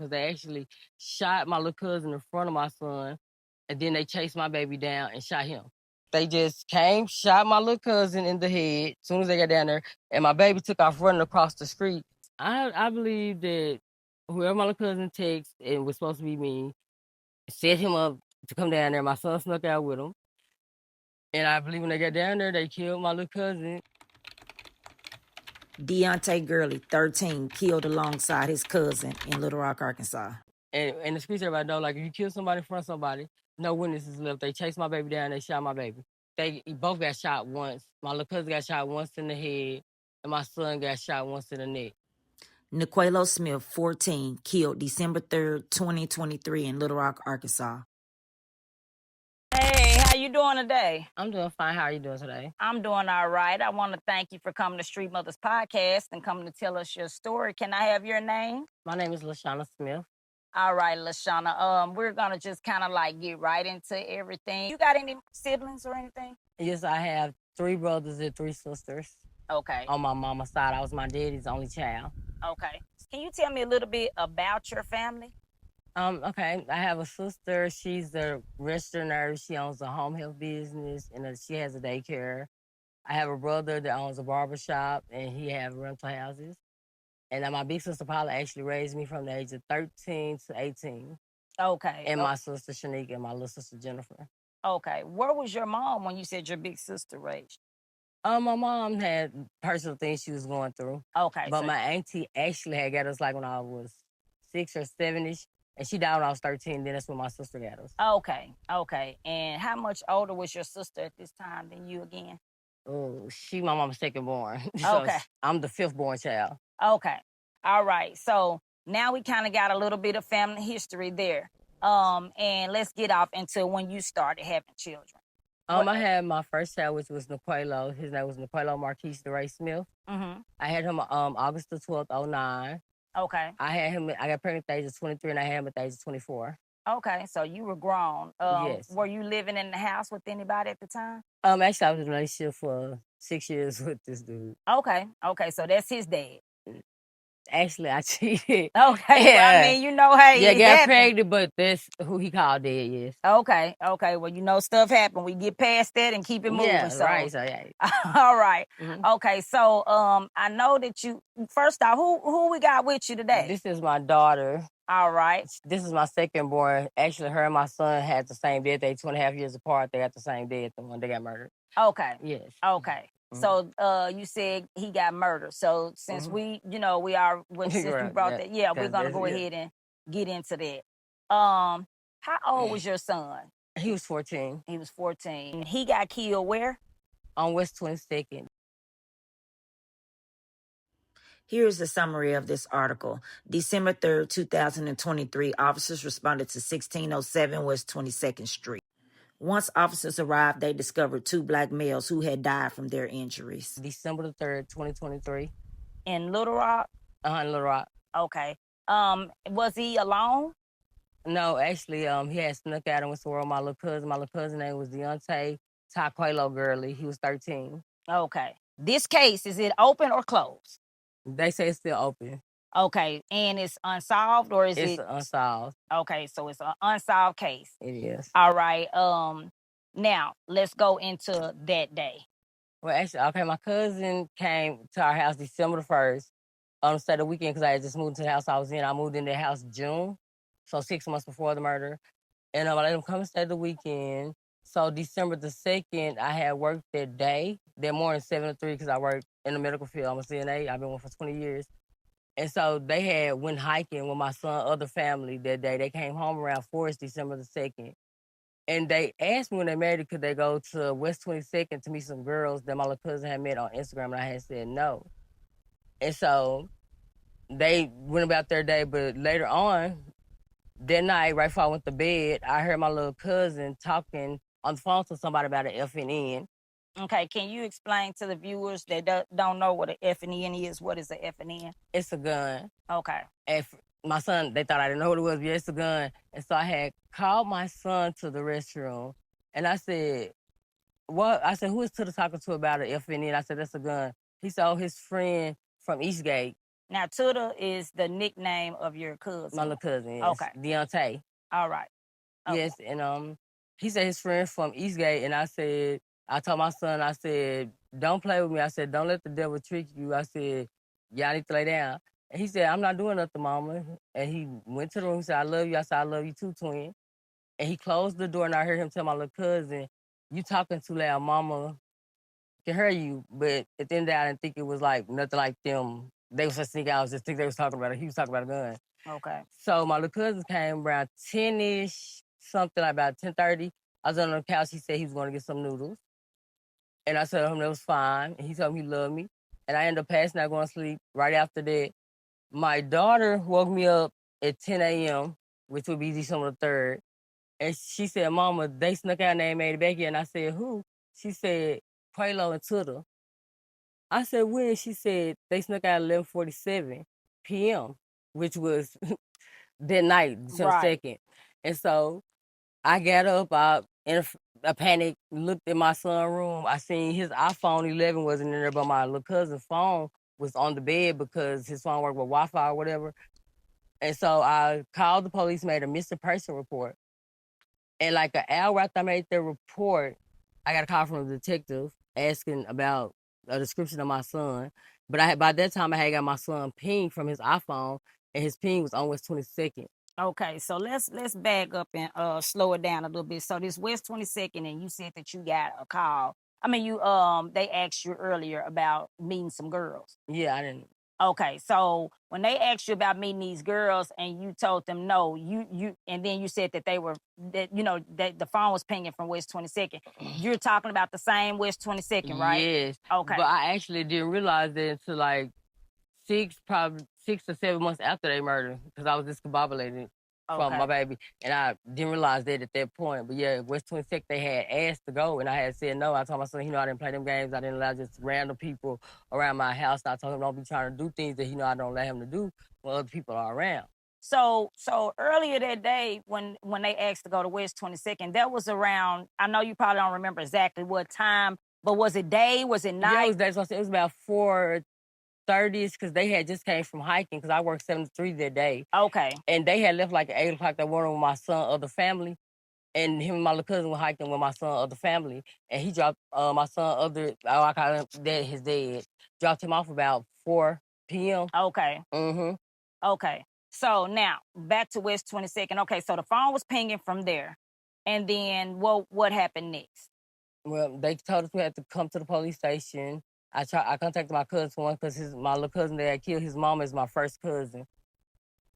because they actually shot my little cousin in front of my son, and then they chased my baby down and shot him. They just came, shot my little cousin in the head as soon as they got down there, and my baby took off running across the street. I believe that whoever my little cousin texted, it was supposed to be me, set him up to come down there. My son snuck out with him. And I believe when they got down there, they killed my little cousin. Donta Gurley, 13, killed alongside his cousin in Little Rock, Arkansas. And the streets, everybody know, like, if you kill somebody in front of somebody, no witnesses left. They chased my baby down, they shot my baby. They both got shot once. My little cousin got shot once in the head, and my son got shot once in the neck. Naqualo Smith, 14, killed December 3rd, 2023 in Little Rock, Arkansas. Hey, how you doing today? I'm doing fine. How are you doing today? I'm doing all right. I want to thank you for coming to Street Mothers Podcast and coming to tell us your story. Can I have your name? My name is LaShawna Smith. All right, LaShawna. We're gonna just kind of like get right into everything. You got any siblings or anything? Yes, I have 3 brothers and 3 sisters. Okay. On my mama's side, I was my daddy's only child. Okay. Can you tell me a little bit about your family? Okay, I have a sister. She's a registered nurse. She owns a home health business, and she has a daycare. I have a brother that owns a barbershop, and he has rental houses. And then my big sister Paula actually raised me from the age of 13 to 18. Okay. And my sister Shanika and my little sister Jennifer. Okay. Where was your mom when you said your big sister raised? My mom had personal things she was going through. Okay. But my auntie actually had got us like when I was 6 or 7-ish. And she died when I was 13. Then that's when my sister got us. Okay. Okay. And how much older was your sister at this time than you again? Oh, she my mama's second born. So Okay. I'm the 5th born child. Okay. All right. So now we kind of got a little bit of family history there. And let's get off into when you started having children. I had my first child, which was Naqualo. His name was Naqualo Marquise DeRay Smith. Mm-hmm. I had him August the 12th, 2009. Okay. I got pregnant at the age of 23, and I had him at the age of 24. Okay, so you were grown. Yes. Were you living in the house with anybody at the time? Actually, I was in a relationship for 6 years with this dude. Okay, so that's his dad. Actually, I cheated. Okay, Yeah. well, I mean, hey, yeah, it got happened. pregnant, but that's who he called dad, yes. Okay, well, stuff happened. We get past that and keep it moving. Yeah, so. right, so yeah. All right. Mm-hmm. Okay, so I know that you, first off, who we got with you today? This is my daughter. All right. This is my second born. Actually, her and my son had the same death. They 2.5 years apart. They got the same death when they got murdered. Okay. Yes. Okay. Mm-hmm. So you said he got murdered. So since we are, since right, we brought that, we're gonna go ahead and get into that. How old was your son? He was 14. He was 14. He got killed where? On West 22nd. Here's a summary of this article. December 3rd, 2023, officers responded to 1607 West 22nd Street. Once officers arrived, they discovered 2 black males who had died from their injuries. December the 3rd, 2023. In Little Rock? In Little Rock. Okay. Was he alone? No, actually, he had snuck out and went to work with my little cousin. My little cousin name was Naqualo Gurley. He was 13. Okay. This case, is it open or closed? They say it's still open. Okay, and it's unsolved, or is it? It's unsolved. Okay, so it's an unsolved case. It is. All right. Now let's go into that day. Well, actually, okay, my cousin came to our house December the 1st on the Saturday weekend because I had just moved to the house I was in. I moved in the house June, so 6 months before the murder. And I let him come and stay the weekend. So December the 2nd, I had worked that day, that morning 7 to 3, because I worked in the medical field. I'm a CNA. I've been one for 20 years. And so they had went hiking with my son, other family that day. They came home around 4th, December the 2nd. And they asked me when they married, could they go to West 22nd to meet some girls that my little cousin had met on Instagram, and I had said no. And so they went about their day, but later on, that night, right before I went to bed, I heard my little cousin talking on the phone to somebody about an FNN. Okay, can you explain to the viewers that don't know what an FNN is? What is an FNN? It's a gun. Okay. And my son, they thought I didn't know what it was, but it's a gun. And so I had called my son to the restroom, and I said, what? I said, who is to the talking to about an FNN? I said, that's a gun. He saw his friend from Eastgate Now, Tuda is the nickname of your cousin. My little cousin, yes. Okay. Deontay. All right. Okay. Yes, and he said his friend from Eastgate, and I told my son, I said, don't play with me. I said, don't let the devil trick you. I said, y'all need to lay down. And he said, I'm not doing nothing, mama. And he went to the room, he said, I love you. I said, I love you too, twin. And he closed the door, and I heard him tell my little cousin, you talking too loud, mama can hear you. But at the end of the day, I didn't think it was like nothing like them. They was just thinking, I was just thinking they was talking about it. He was talking about a gun. Okay. So my little cousin came around 10-ish, something like about 10:30. I was on the couch. He said he was going to get some noodles. And I told him that was fine. And he told me he loved me. And I ended up passing out, going to sleep. Right after that, my daughter woke me up at 10 a.m., which would be December 3rd. And she said, Mama, they snuck out and they made it back here. And I said, who? She said, Qualo and Tuda. I said, when? She said, they snuck out at 11:47 p.m., which was that night, December 2nd. And so I got up, in a panic, looked at my son's room. I seen his iPhone 11 wasn't in there, but my little cousin's phone was on the bed because his phone worked with Wi-Fi or whatever. And so I called the police, made a missing person report. And like an hour after I made the report, I got a call from a detective asking about a description of my son. But by that time, I had got my son ping from his iPhone, and his ping was on West 22nd. Okay, so let's back up and slow it down a little bit. So this West 22nd, and you said that you got a call. I mean, they asked you earlier about meeting some girls. Yeah, I didn't. Okay, so when they asked you about meeting these girls and you told them no, and then you said that that the phone was pinging from West 22nd. You're talking about the same West 22nd, right? Yes. Okay. But I actually didn't realize that until like 6 or 7 months after they murdered, because I was discombobulated from my baby, and I didn't realize that at that point. But yeah, West 22nd, they had asked to go, and I had said no. I told my son, I didn't play them games. I didn't allow just random people around my house. I told him don't be trying to do things that I don't let him to do when other people are around. So earlier that day when they asked to go to West 22nd, that was around, I know you probably don't remember exactly what time, but was it day? Was it night? Yeah, it was day. So it was about 4:30, because they had just came from hiking, because I worked 7 to 3 that day. Okay. And they had left like at 8 o'clock that morning with my son of the family. And him and my little cousin were hiking with my son of the family. And he dropped my son I call him his dad, dropped him off about 4 p.m. Okay. Mm-hmm. Okay. So now back to West 22nd. Okay, so the phone was pinging from there. And then what happened next? Well, they told us we had to come to the police station. I contacted my cousin for one, because my little cousin that had killed his mama is my first cousin.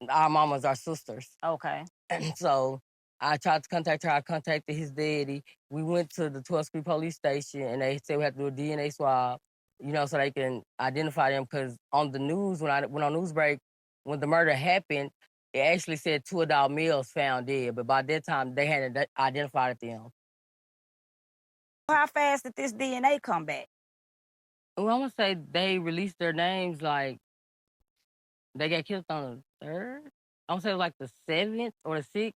Our mamas are sisters. Okay. And so I tried to contact her. I contacted his daddy. We went to the 12th Street police station, and they said we had to do a DNA swab, so they can identify them. Because on the news, when I went on news break, when the murder happened, it actually said 2 adult males found dead. But by that time, they hadn't identified them. How fast did this DNA come back? Well, I'm going to say they released their names like they got killed on the 3rd. I'm going to say it was like the 7th or the 6th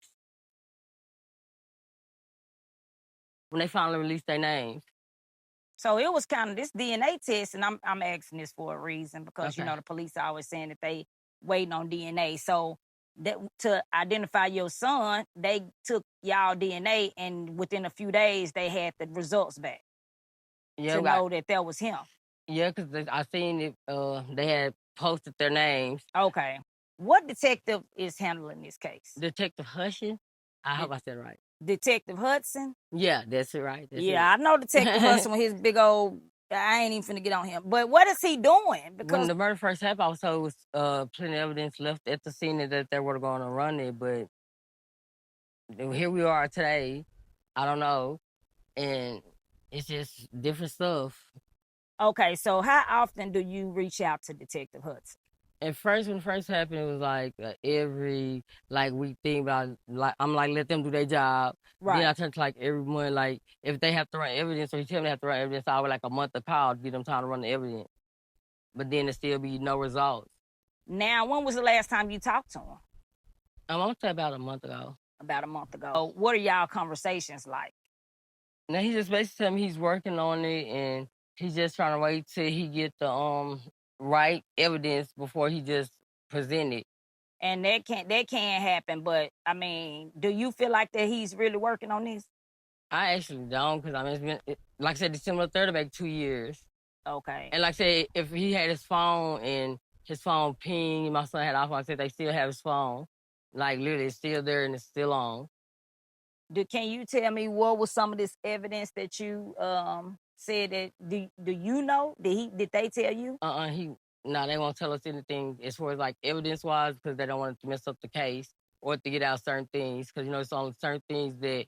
when they finally released their names. So it was kind of this DNA test, and I'm asking this for a reason, because Okay. the police are always saying that they waiting on DNA. So that to identify your son, they took y'all DNA, and within a few days they had the results back to know that was him. Yeah, because I seen it. They had posted their names. Okay. What detective is handling this case? Detective Husten. I hope I said it right. Detective Hudson? Yeah, that's it, right. That's it. I know Detective Hudson with his big old. I ain't even finna get on him. But what is he doing? Because when the murder first happened, I was told it was plenty of evidence left at the scene that they were going to run it, but here we are today. I don't know, and it's just different stuff. Okay, so how often do you reach out to Detective Hudson? At first, when it first happened, it was like every week thing. But I'm like, let them do their job. Right. Then I turn to like every month, like if they have to run evidence, or you tell me they have to run evidence, I would like a month of call to get them time to run the evidence. But then there still be no results. Now, when was the last time you talked to him? I'm gonna say about a month ago. About a month ago. So what are y'all conversations like? Now he just basically telling me he's working on it, and he's just trying to wait till he get the right evidence before he just presented. And that can't happen. But I mean, do you feel like that he's really working on this? I actually don't, because I mean, like I said, December 3rd, about 2 years. Okay. And like I said, if he had his phone and his phone ping, my son had off, I said they still have his phone. Like literally, it's still there and it's still on. Can you tell me what was some of this evidence that you said that do you know? Did they tell you? They won't tell us anything as far as like evidence wise, because they don't want to mess up the case or to get out certain things, because it's only certain things that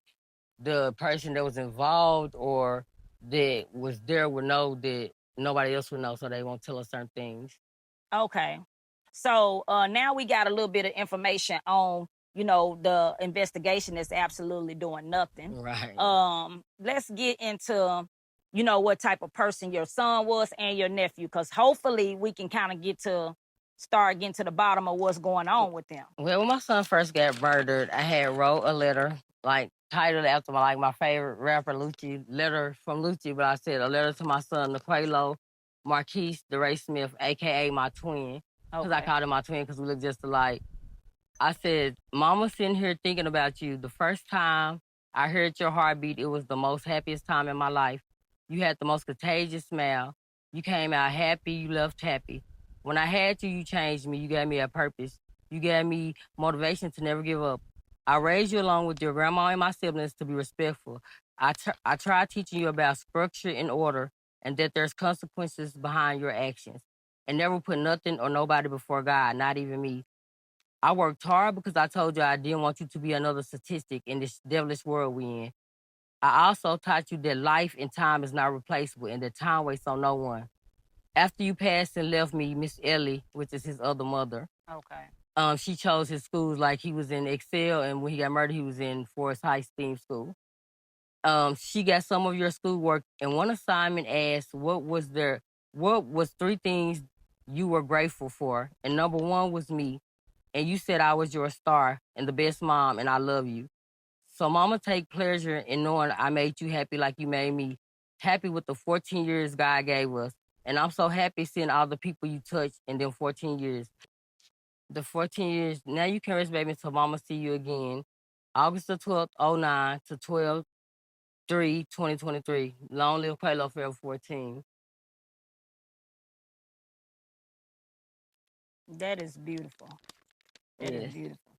the person that was involved or that was there would know that nobody else would know, so they won't tell us certain things. Okay. So now we got a little bit of information on, the investigation that's absolutely doing nothing. Right. Let's get into, what type of person your son was and your nephew, because hopefully we can kind of start getting to the bottom of what's going on with them. Well, when my son first got murdered, I had wrote a letter, like titled after my favorite rapper Lucci, letter from Lucci, but I said a letter to my son Naqualo Smith, aka my twin, because I called him my twin because we look just alike. I said, Mama sitting here thinking about you. The first time I heard your heartbeat, it was the most happiest time in my life. You had the most contagious smile. You came out happy, you left happy. When I had you, you changed me. You gave me a purpose. You gave me motivation to never give up. I raised you along with your grandma and my siblings to be respectful. I tried teaching you about structure and order, and that there's consequences behind your actions. And never put nothing or nobody before God, not even me. I worked hard because I told you I didn't want you to be another statistic in this devilish world we in. I also taught you that life and time is not replaceable and that time waits on no one. After you passed and left me, Miss Ellie, which is his other mother, she chose his schools. Like he was in Excel, and when he got murdered, he was in Forest High STEAM School. She got some of your schoolwork, and one assignment asked, what was 3 things you were grateful for? And number 1 was me. And you said I was your star and the best mom, and I love you. So Mama take pleasure in knowing I made you happy like you made me happy with the 14 years God gave us. And I'm so happy seeing all the people you touched in them 14 years. The 14 years, now you can rest, baby, until Mama see you again. August the 12th, 09 to 12/3/2023. Long live Qualo Forever 14. That is beautiful. That is beautiful.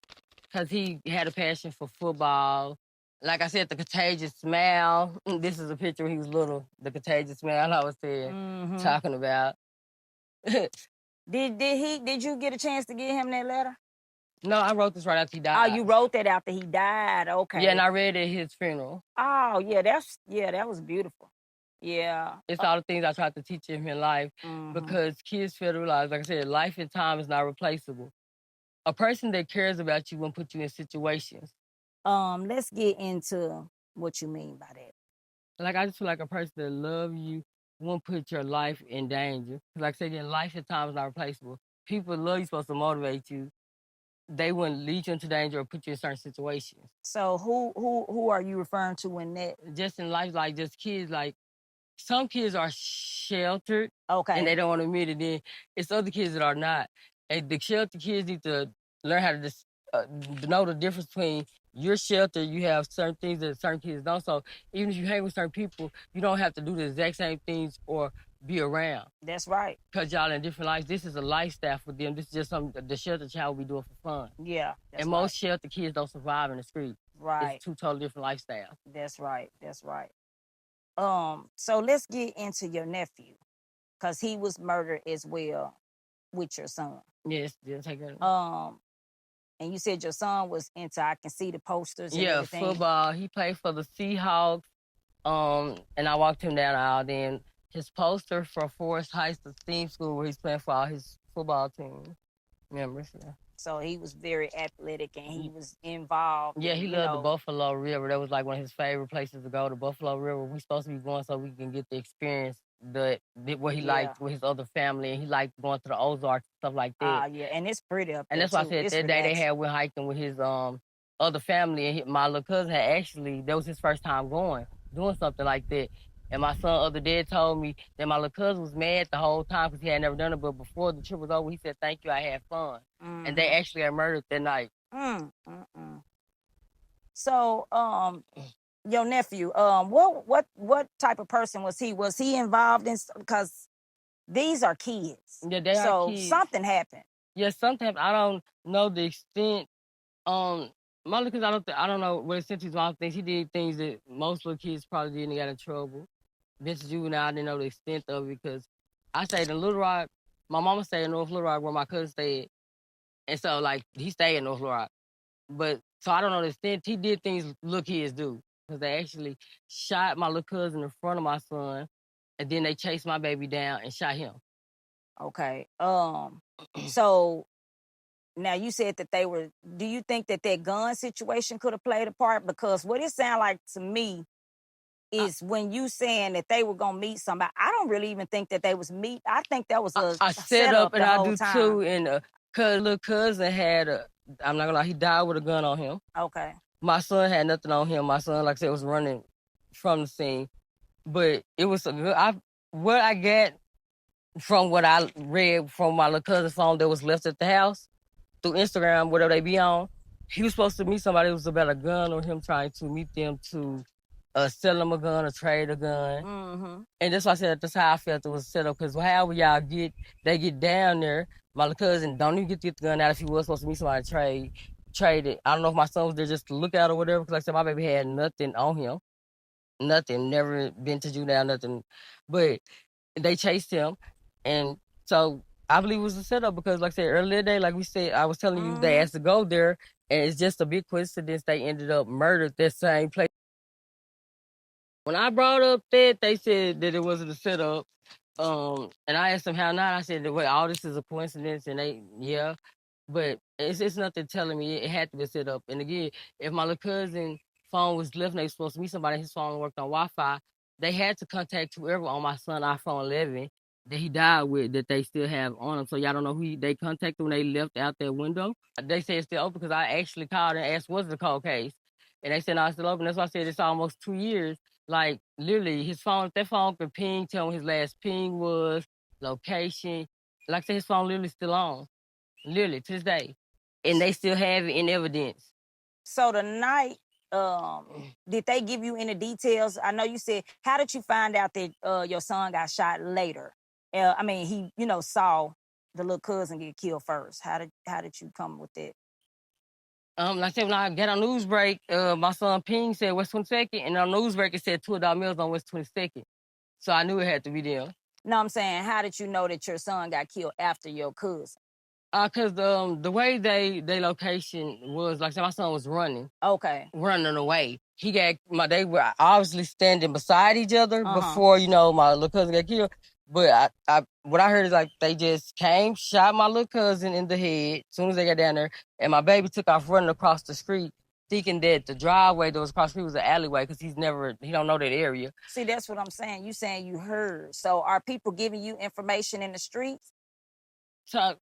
Because he had a passion for football. Like I said, the contagious smile. This is a picture when he was little. The contagious smile I was talking about. Did you get a chance to get him that letter? No, I wrote this right after he died. Oh, you wrote that after he died. Okay. Yeah, and I read it at his funeral. Oh, yeah, that was beautiful. Yeah. It's all the things I tried to teach him in life, because kids fail to realize, like I said, life and time is not replaceable. A person that cares about you won't put you in situations. Let's get into what you mean by that. Like, I just feel like a person that loves you won't put your life in danger. Like I said, again, life and time is not replaceable. People love you, supposed to motivate you. They wouldn't lead you into danger or put you in certain situations. So who are you referring to in that? Just in life, like just kids, like some kids are sheltered. Okay. And they don't want to admit it. Then it's other kids that are not. And the sheltered kids need to learn how to know the difference between your shelter. You have certain things that certain kids don't. So even if you hang with certain people, you don't have to do the exact same things or be around. That's right. Because y'all in different lives. This is a lifestyle for them. This is just something the shelter child will be doing for fun. Yeah. And most shelter kids don't survive in the street. Right. It's 2 totally different lifestyles. That's right. That's right. So let's get into your nephew, because he was murdered as well with your son. Yes, take it. And you said your son was into, I can see the posters and everything. Football. He played for the Seahawks. And I walked him down the aisle. Then his poster for Forest High STEAM School, where he's playing for all his football team members. Yeah. So he was very athletic and he was involved. Yeah, he loved the Buffalo River. That was like one of his favorite places to go, the Buffalo River. We supposed to be going so we can get the experience what he liked with his other family. And he liked going to the Ozarks and stuff like that. Yeah, and it's pretty up there. And that's why I said that day they went hiking with his other family. And my little cousin had that was his first time doing something like that. And my son other day told me that my little cousin was mad the whole time because he had never done it. But before the trip was over, he said, "Thank you, I had fun." And they actually got murdered that night. So, your nephew, what type of person was he? Was he involved in? Because these are kids. Yeah, they are kids. So something happened. Yeah, sometimes I don't know the extent. My little kids, I don't know what extent he's wrong things. He did things that most little kids probably did and got in trouble. Vince Juvenile, I didn't know the extent of it because I stayed in Little Rock. My mama stayed in North Little Rock where my cousin stayed. And so, like, he stayed in North Little Rock. But, so I don't know the extent. He did things little kids do. Because they actually shot my little cousin in front of my son. And then they chased my baby down and shot him. Okay. So, now you said that they were, do you think that gun situation could have played a part? Because what it sounded like to me is when you saying that they were gonna meet somebody, I don't really even think that they was meet. I think that was a setup, and I do time. too. And little cousin had I'm not gonna lie, he died with a gun on him. Okay. My son had nothing on him. My son, like I said, was running from the scene. But it was a good. What I got from what I read from my little cousin's phone that was left at the house through Instagram, whatever they be on, he was supposed to meet somebody. It was about a gun or him trying to meet them to sell him a gun or trade a gun. And that's why I said that's how I felt it was set up. Because however y'all they get down there, my little cousin don't even get the gun out if he was supposed to meet somebody to trade it. I don't know if my son was there just to look at or whatever. Because like I said, my baby had nothing on him. Nothing, never been to juvenile, nothing. But they chased him. And so I believe it was a setup because, like I said, earlier today, like we said, I was telling you, they asked to go there. And it's just a big coincidence they ended up murdered that same place. When I brought up that, they said that it wasn't a setup. And I asked them how not. I said, well, all this is a coincidence. And they, yeah. But it's nothing telling me it had to be set up. And again, if my little cousin phone was left and they were supposed to meet somebody, his phone worked on Wi-Fi, they had to contact whoever on my son iPhone 11 that he died with that they still have on him. So y'all don't know who they contacted when they left out that window. They said it's still open because I actually called and asked, was it a cold case? And they said, no, it's still open. That's why I said it's almost 2 years. Like, literally, his phone, that phone could ping, tell me his last ping was, location. Like I said, his phone literally still on. Literally, to this day. And they still have it in evidence. So the night, did they give you any details? I know you said, how did you find out that your son got shot later? I mean, he, saw the little cousin get killed first. How did you come with that? Like I said, when I got on news break, my son Ping said West 22nd, and on news break it said $2 Mills on West 22nd. So I knew it had to be them. No, I'm saying, how did you know that your son got killed after your cousin? Cause the way they location was, like I said, my son was running. Okay. Running away. They were obviously standing beside each other before, my little cousin got killed. But what I heard is like they just came, shot my little cousin in the head as soon as they got down there, and my baby took off running across the street, thinking that the driveway that was across the street was an alleyway because he don't know that area. See, that's what I'm saying. You saying you heard. So are people giving you information in the streets? So,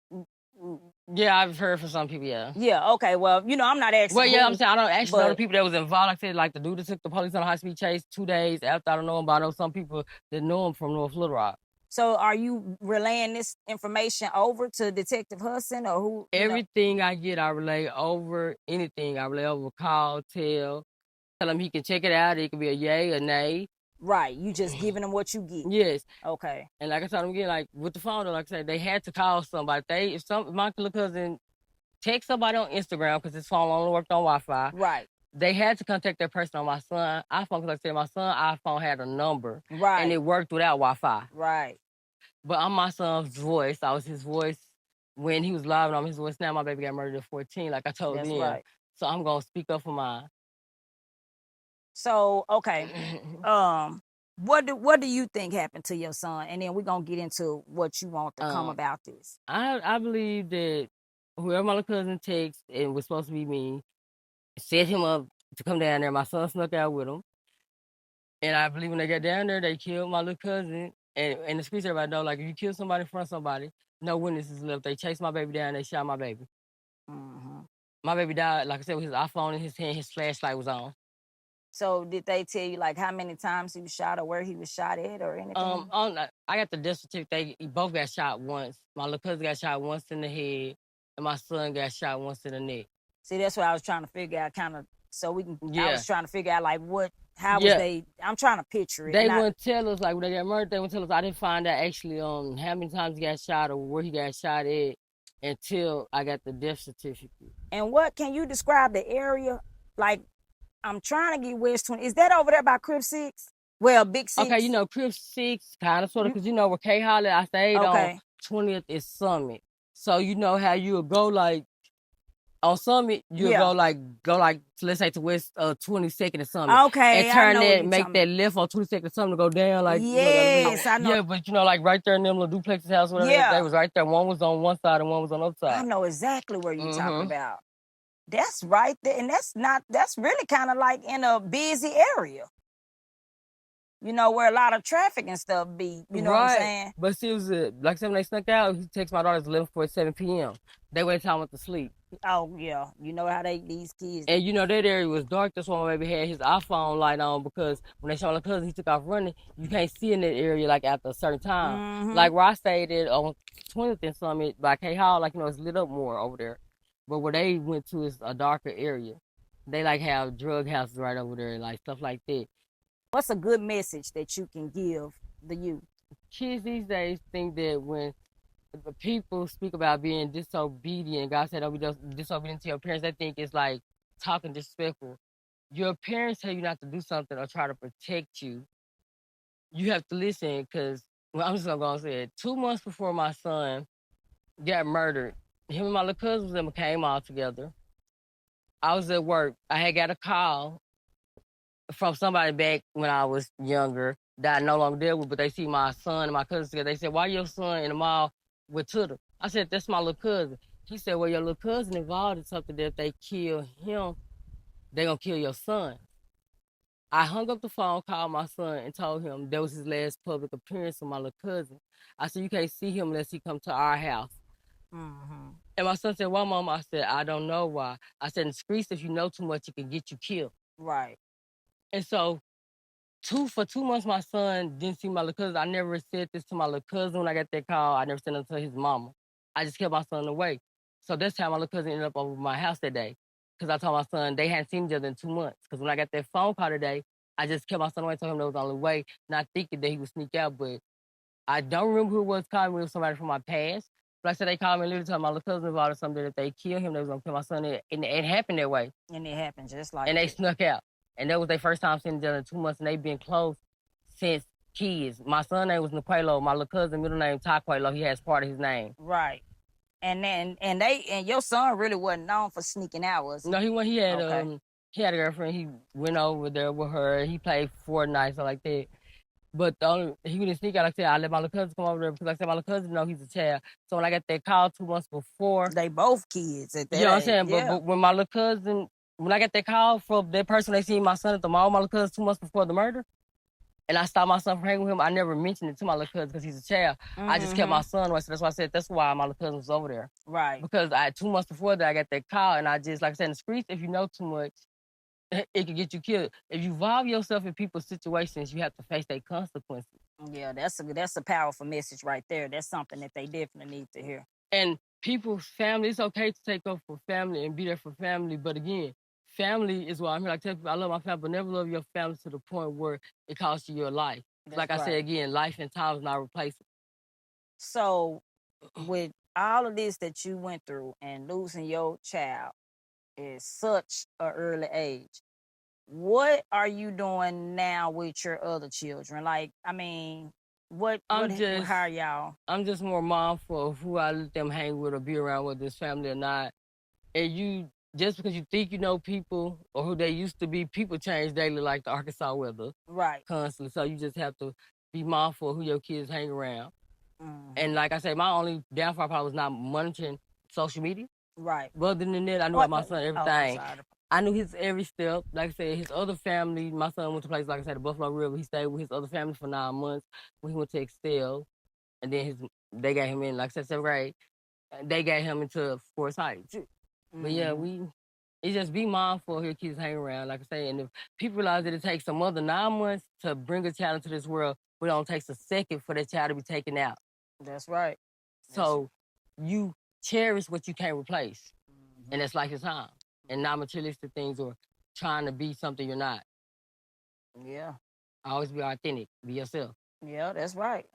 yeah, I've heard from some people, yeah. Yeah, okay. Well, I'm not asking. Well, yeah, I'm saying I don't actually know the people that was involved. Like I said, like the dude that took the police on a high-speed chase 2 days after I don't know him, but I know some people that know him from North Little Rock. So are you relaying this information over to Detective Huston or who? Everything I get, I relay over. Anything I relay over, call, tell him he can check it out. It could be a yay, a nay. Right. You just giving them what you get. Yes. Okay. And like I told him again, like with the phone, like I said, they had to call somebody. If my little cousin text somebody on Instagram because his phone only worked on Wi-Fi. Right. They had to contact that person on my son's iPhone because, like I said, my son's iPhone had a number. Right. And it worked without Wi-Fi. Right. But I'm my son's voice. I was his voice when he was live, and I'm his voice now. My baby got murdered at 14, like I told them. That's right. So I'm going to speak up for mine. So, okay. What do you think happened to your son? And then we're going to get into what you want to come about this. I believe that whoever my little cousin texted and was supposed to be me set him up to come down there. My son snuck out with him. And I believe when they got down there, they killed my little cousin. And the streets, everybody know, like, if you kill somebody in front of somebody, no witnesses left. They chased my baby down, they shot my baby. My baby died, like I said, with his iPhone in his hand, his flashlight was on. So did they tell you like how many times he was shot or where he was shot at or anything? I got the death certificate. They both got shot once. My little cousin got shot once in the head, and my son got shot once in the neck. See, that's what I was trying to figure out, kind of, so we can. Yeah. I was trying to figure out like how was they? I'm trying to picture it. They wouldn't tell us like when they got murdered. They wouldn't tell us. I didn't find out actually how many times he got shot or where he got shot at until I got the death certificate. And what can you describe the area? Like, I'm trying to get West 20. Is that over there by Crib 6? Well, Big 6. Okay, Crib 6, kind of, sort of, because where K Holly I stayed on 20th is Summit. So you know how you would go like on Summit, you'll go like let's say to West 22nd and Summit. Okay, and turn that, make that left on 22nd and Summit to go down like yes, I know. Yeah, but like right there in them little duplexes house, whatever, they was right there. One was on one side and one was on the other side. I know exactly where you're talking about. That's right there, and that's really kind of like in a busy area. Where a lot of traffic and stuff be, what I'm saying? But see, it was like when they snuck out, he texted my daughter at 11:47 p.m. They went time to sleep. Oh yeah, you know how these kids. And that area was dark. That's why my baby had his iPhone light on, because when they shot my cousin, he took off running. You can't see in that area like after a certain time. Like where I stayed at on 20th and Summit by K Hall, it's lit up more over there. But where they went to is a darker area. They have drug houses right over there, like stuff like that. What's a good message that you can give the youth? Kids these days think that when the people speak about being disobedient, God said, don't be disobedient to your parents, they think it's like talking disrespectful. Your parents tell you not to do something or try to protect you. You have to listen, because I'm just going to say it. 2 months before my son got murdered, him and my little cousins and came all together. I was at work. I had got a call from somebody back when I was younger that I no longer deal with, but they see my son and my cousin together. They said, why your son in the mall with Tudor? I said, that's my little cousin. He said, well, your little cousin involved in something that if they kill him, they gonna kill your son. I hung up the phone, called my son, and told him that was his last public appearance with my little cousin. I said, you can't see him unless he come to our house. And my son said, why, Mama? I said, I don't know why. I said, in the streets, if you know too much, it can get you killed. Right. And so for 2 months, my son didn't see my little cousin. I never said this to my little cousin when I got that call. I never said it to his mama. I just kept my son away. So that's how my little cousin ended up over my house that day. Because I told my son they hadn't seen each other in 2 months. Because when I got that phone call today, I just kept my son away, told him that was the only way, not thinking that he would sneak out. But I don't remember who it was calling me. It was somebody from my past. But I said they called me and literally told my little cousin involved or something, that if they kill him, they was going to kill my son. And it happened that way. And it happened just like that. And they snuck out. And that was their first time seeing each other in 2 months, and they've been close since kids. My son's name was Naqualo. My little cousin, middle name Taqualo. He has part of his name. Right. And your son really wasn't known for sneaking out, was he? No, he had a girlfriend. He went over there with her. He played Fortnite, stuff like that. But he didn't sneak out. Like I said, I let my little cousin come over there because, like I said, my little cousin know he's a child. So when I got that call 2 months before, they both kids at that you know what I'm age. saying? Yeah. But when my little cousin, when I got that call from that person, they seen my son at the mall, my little cousin 2 months before the murder, and I stopped my son from hanging with him, I never mentioned it to my little cousin because he's a child. I just kept my son away. So that's why I said that's why my little cousin was over there. Right. Because 2 months before that, I got that call, and I just, like I said, in the streets, if you know too much, it can get you killed. If you involve yourself in people's situations, you have to face their consequences. Yeah, that's a powerful message right there. That's something that they definitely need to hear. And people's family, it's okay to take up for family and be there for family, but again, family is why I'm here. Like, tell people, I love my family, but never love your family to the point where it costs you your life. Like I said again, life and time is not replaceable. So, with all of this that you went through and losing your child at such an early age, what are you doing now with your other children? Like, I mean, how are y'all? I'm just more mindful of who I let them hang with or be around, with this family or not. And just because you think you know people or who they used to be, people change daily like the Arkansas weather. Right. Constantly. So you just have to be mindful of who your kids hang around. And like I say, my only downfall probably was not monitoring social media. Right. But other than that, I knew my son everything. I knew his every step. Like I said, his other family, my son went to places, like I said, the Buffalo River. He stayed with his other family for 9 months when he went to Excel. And then they got him in, like I said, 7th grade. They got him into Forest Heights. But yeah, It's just be mindful of who your kids hang around, like I say. And if people realize that it takes a mother 9 months to bring a child into this world, it only takes a second for that child to be taken out. That's right. So you cherish what you can't replace. And that's like your time. And not materialistic things or trying to be something you're not. Yeah. Always be authentic. Be yourself. Yeah, that's right.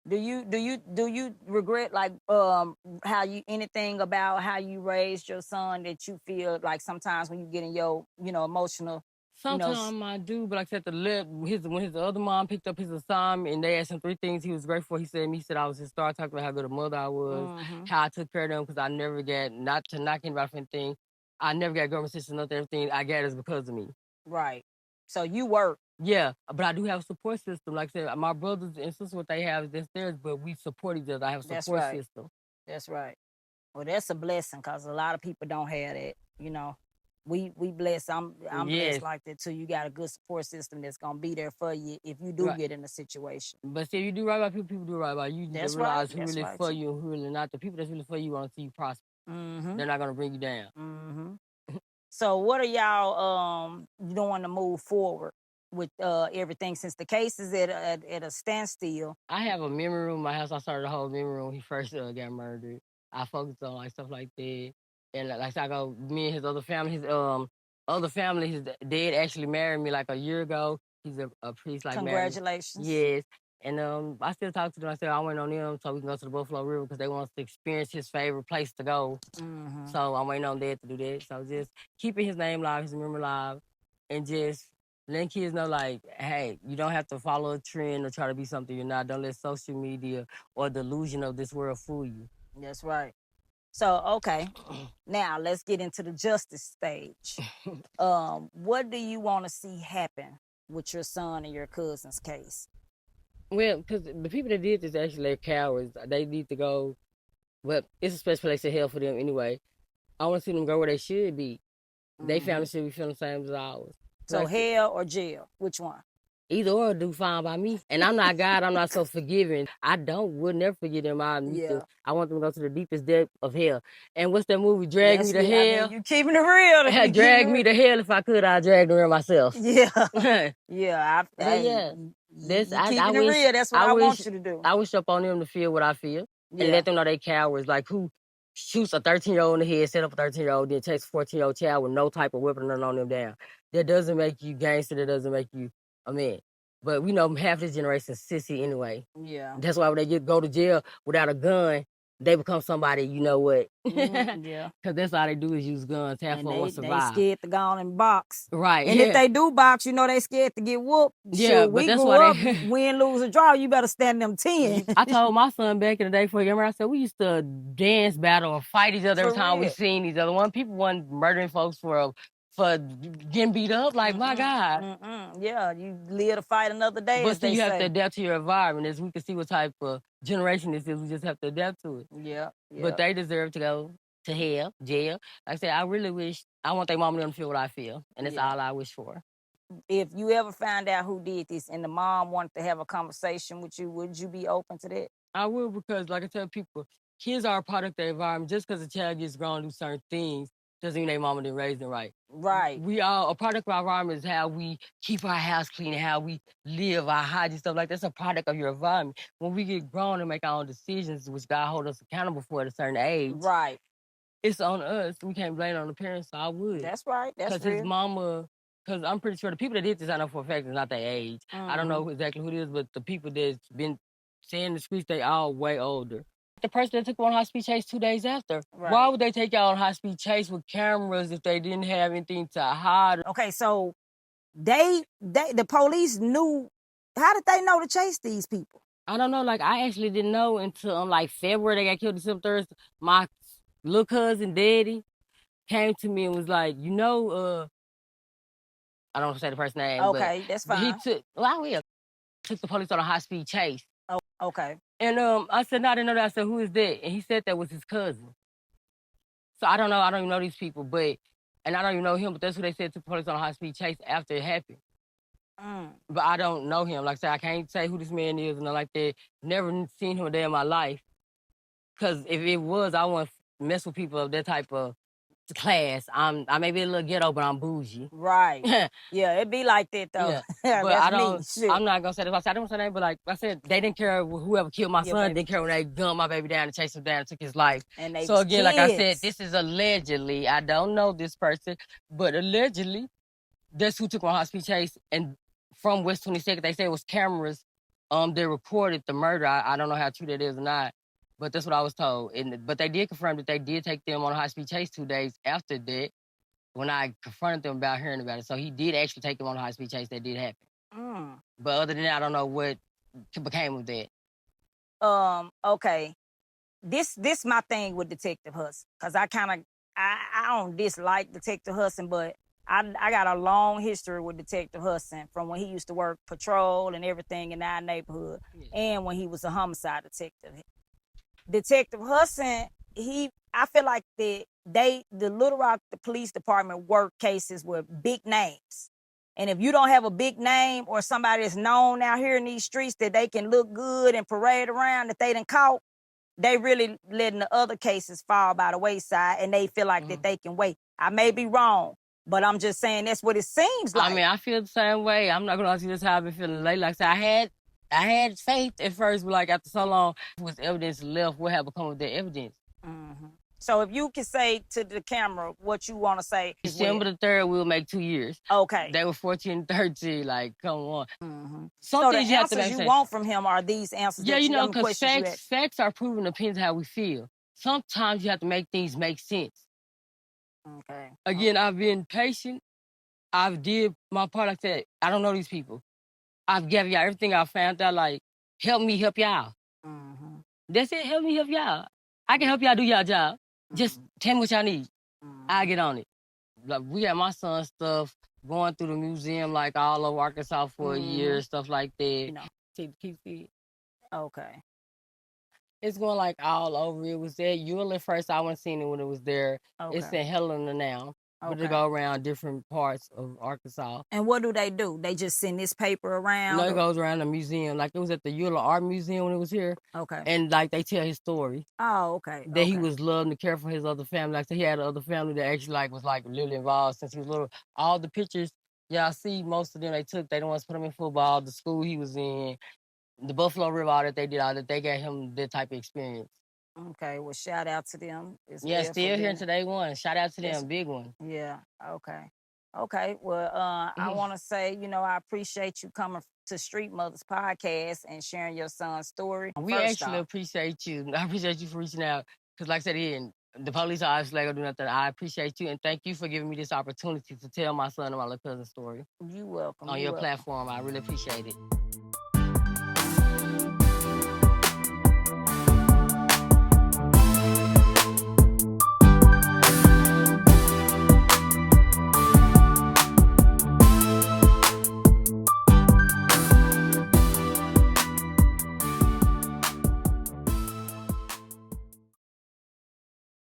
Do you regret like how you anything about how you raised your son that you feel like sometimes when you get in your emotional? Sometimes I do, but like I said, when his other mom picked up his assignment and they asked him 3 things he was grateful for, he said I was his star, talking about how good a mother I was, how I took care of them because I never got, not to knock anybody for anything, I never got government assistance, nothing, everything I got is because of me. Right. So you work. Yeah, but I do have a support system. Like I said, my brothers and sisters, what they have is that's theirs, but we support each other. I have a support system. That's right. Well, that's a blessing because a lot of people don't have that, We blessed. I'm blessed like that too. You got a good support system that's gonna be there for you if you do get in a situation. But see, if you do right by people, people do right by you. You That's realize right. who really for you and who really not. The people that's really for you want to see you prosper. They're not gonna bring you down. So what are y'all doing to move forward with everything since the case is at a standstill? I have a memory room in my house. I started a whole memory room when he first got murdered. I focused on like stuff like that. And like I go, me and his other family, his dad actually married me like a year ago. He's a priest like Congratulations. Yes. And I still talk to them. I said I went on them so we can go to the Buffalo River because they want us to experience his favorite place to go. So I'm waiting on Dad to do that. So just keeping his name alive, his memory alive, and just letting kids know, like, hey, you don't have to follow a trend or try to be something you're not. Don't let social media or delusion of this world fool you. That's right. So, okay, now let's get into the justice stage. What do you want to see happen with your son and your cousin's case? Well, because the people that did this actually are cowards. They need to go, well, it's a special place of hell for them anyway. I want to see them go where they should be. They family should be feeling the same as ours. So like hell or jail, which one? Either or do fine by me. And I'm not God, I'm not so forgiving. Would never forgive them. I want them to go to the deepest depth of hell. And what's that movie, Drag Me to Hell? I mean, you keeping it real. Drag me to hell. If I could, I'd drag them myself. Yeah. That's keeping it real. That's what I want you to do. I wish up on them to feel what I feel. And let them know they cowards. Like who shoots a 13-year-old in the head, set up a 13-year-old, then takes a 14-year-old child with no type of weapon and on them down. That doesn't make you gangster. That doesn't make you a man. But we know half this generation is sissy anyway. Yeah. That's why when they go to jail without a gun, they become somebody, you know what? Yeah. Because that's all they do is use guns. Half of them want to survive. They scared to go on and box. Right. And if they do box, they scared to get whooped. Yeah, but we grew up, win, lose, or draw, you better stand them 10. I told my son back in the day before he got married, I said, we used to dance, battle, and fight each other every time we seen each other. People wasn't murdering folks for getting beat up. Like, my God. Yeah, you live to fight another day. But still, you have to adapt to your environment. As we can see what type of generation this is, we just have to adapt to it. Yeah. But they deserve to go to hell, jail. Like I said, I want their mama to feel what I feel. And that's all I wish for. If you ever find out who did this and the mom wanted to have a conversation with you, would you be open to that? I will, because like I tell people, kids are a product of their environment. Just because a child gets grown to do certain things doesn't mean their mama didn't raise them right. Right. We are a product of our environment. Is how we keep our house clean, how we live, our hygiene, stuff like that. That's a product of your environment. When we get grown and make our own decisions, which God holds us accountable for at a certain age, right, it's on us. We can't blame it on the parents, so I would. That's right. That's real. Because his mama, because I'm pretty sure the people that did this, I know for a fact, is not their age. I don't know exactly who it is, but the people that's been saying the streets, they all way older. The person that took on high-speed chase 2 days after. Right. Why would they take y'all on high-speed chase with cameras if they didn't have anything to hide? Okay, so the police knew. How did they know to chase these people? I don't know. Like, I actually didn't know until like February they got killed December 3rd. My little cousin, Daddy, came to me and was like, I don't want to say the person's name. Okay, that's fine. Took the police on a high-speed chase. Oh, okay. And I said, no, I didn't know that. I said, who is that? And he said that was his cousin. So I don't know. I don't even know these people, and I don't even know him, but that's who they said took the police on a high-speed chase after it happened. But I don't know him. Like I said, I can't say who this man is and nothing like that. Never seen him a day in my life. Because if it was, I wouldn't mess with people of that type of class. I may be a little ghetto, but I'm bougie. Right. Yeah, it be like that though. Yeah, but That's I don't. me. Shit. I'm not gonna say that. I don't say that, but like I said, they didn't care whoever killed my Your son. baby Didn't care when they gunned my baby down and chased him down and took his life. And they So was again, like I said, kids. this is allegedly. I don't know this person, but allegedly, that's who took my high-speed chase. And from West 22nd, they say it was cameras. They recorded the murder. I don't know how true that is or not, but that's what I was told. But they did confirm that they did take them on a high-speed chase 2 days after that, when I confronted them about hearing about it. So he did actually take them on a high-speed chase. That did happen. But other than that, I don't know what became of that. Okay. This my thing with Detective Hust. Cause I don't dislike Detective Huston, but I got a long history with Detective Huston from when he used to work patrol and everything in our neighborhood, and when he was a homicide detective. Detective Huston, I feel like the Little Rock, the police department work cases with big names. And if you don't have a big name or somebody that's known out here in these streets that they can look good and parade around that they done caught, they really letting the other cases fall by the wayside, and they feel like that they can wait. I may be wrong, but I'm just saying that's what it seems like. I mean, I feel the same way. I'm not gonna lie to you, that's how I've been feeling lately. Like I said, I had faith at first, but like after so long, with evidence left, what have become of that evidence? So if you can say to the camera what you want to say. December the 3rd, we'll make 2 years. Okay. They were 14 and 13, like, come on. So the answers you want from him are these answers. Yeah, you know, because facts are proven depends how we feel. Sometimes you have to make things make sense. Okay. Again, I've been patient. I've did my part. Like I said, I don't know these people. I've given y'all everything I found out, like, help me help y'all. That's it, help me help y'all. I can help y'all do y'all job. Just tell me what y'all need. I'll get on it. Like, we had my son's stuff going through the museum, like, all over Arkansas for a year, stuff like that. You know, keep it. Okay. It's going, like, all over. It was at Eula first. I wasn't seeing it when it was there. Okay. It's in Helena now. But they go around different parts of Arkansas. And what do? They just send this paper around? No, it goes around the museum. Like, it was at the Eula Art Museum when it was here. Okay. And, like, they tell his story. Oh, okay. That he was loving to care for his other family. Like, so he had another family that actually, like, was, like, really involved since he was little. All the pictures y'all see, most of them they took, they don't want to put him in football, the school he was in, the Buffalo River, all that they did, all that they gave him that type of experience. Okay, well, shout out to them. Yeah, still here today one. Shout out to them, big one. Yeah, okay. Okay, well, I want to say, you know, I appreciate you coming to Street Mothers Podcast and sharing your son's story. We actually appreciate you. I appreciate you for reaching out. Because like I said, again, the police are obviously going to do nothing. I appreciate you, and thank you for giving me this opportunity to tell my son and my little cousin's story. You're welcome. On your platform. I really appreciate it.